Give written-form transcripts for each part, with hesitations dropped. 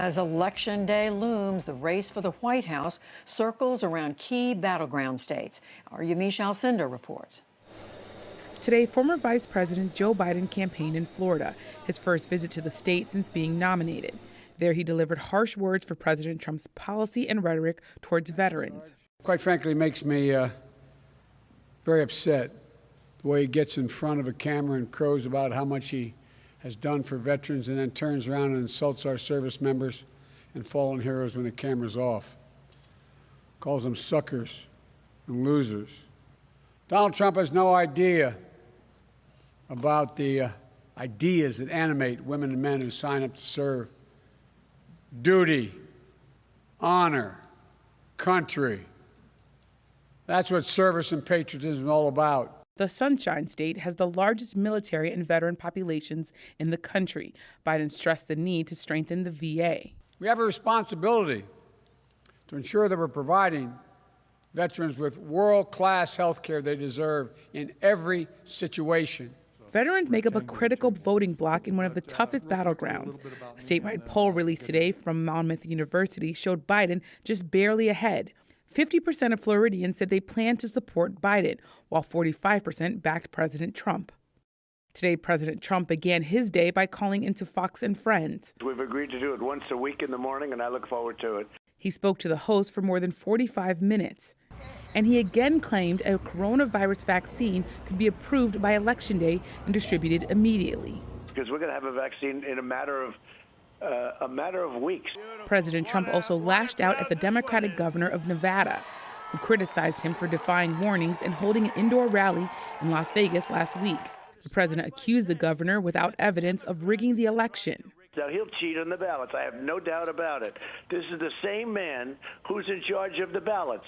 As Election Day looms, the race for the White House circles around key battleground states. Our Yamiche Alcindor reports. Today, former Vice President Joe Biden campaigned in Florida, his first visit to the state since being nominated. There, he delivered harsh words for President Trump's policy and rhetoric towards veterans. Quite frankly, it makes me very upset the way he gets in front of a camera and crows about how much he has done for veterans and then turns around and insults our service members and fallen heroes when the camera's off. Calls them suckers and losers. Donald Trump has no idea about the ideas that animate women and men who sign up to serve. Duty, honor, country. That's what service and patriotism is all about. The Sunshine State has the largest military and veteran populations in the country. Biden stressed the need to strengthen the VA. We have a responsibility to ensure that we're providing veterans with world-class health care they deserve in every situation. Veterans make up a critical voting bloc in one of the toughest battlegrounds. A statewide poll released today from Monmouth University showed Biden just barely ahead. 50% of Floridians said they plan to support Biden, while 45% backed President Trump. Today, President Trump began his day by calling into Fox and Friends. We've agreed to do it once a week in the morning, and I look forward to it. He spoke to the host for more than 45 minutes. And he again claimed a coronavirus vaccine could be approved by Election Day and distributed immediately. Because we're going to have a vaccine in a matter of weeks. President Trump also lashed out at the Democratic governor of Nevada, who criticized him for defying warnings and holding an indoor rally in Las Vegas last week. The president accused the governor without evidence of rigging the election. Now, he'll cheat on the ballots. I have no doubt about it. This is the same man who's in charge of the ballots.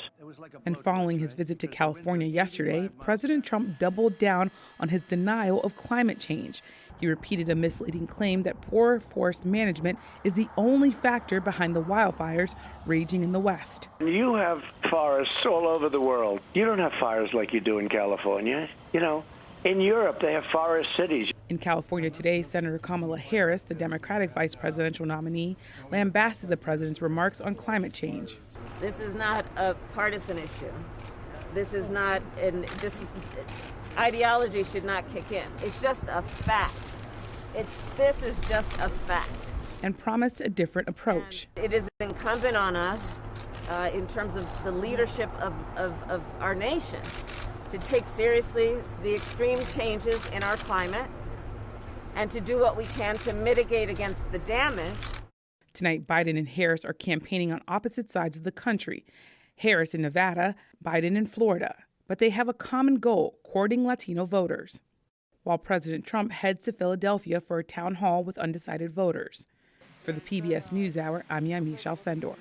And following his visit to California yesterday, President Trump doubled down on his denial of climate change. He repeated a misleading claim that poor forest management is the only factor behind the wildfires raging in the West. You have forests all over the world. You don't have fires like you do in California. You know, in Europe, they have forest cities. In California today, Senator Kamala Harris, the Democratic vice presidential nominee, lambasted the president's remarks on climate change. This is not a partisan issue. This is not, this ideology should not kick in. It's just a fact. This is just a fact. And promised a different approach. And it is incumbent on us, in terms of the leadership of our nation, to take seriously the extreme changes in our climate and to do what we can to mitigate against the damage. Tonight, Biden and Harris are campaigning on opposite sides of the country. Harris in Nevada, Biden in Florida. But they have a common goal, courting Latino voters. While President Trump heads to Philadelphia for a town hall with undecided voters. For the PBS NewsHour, I'm Yamiche Alcindor.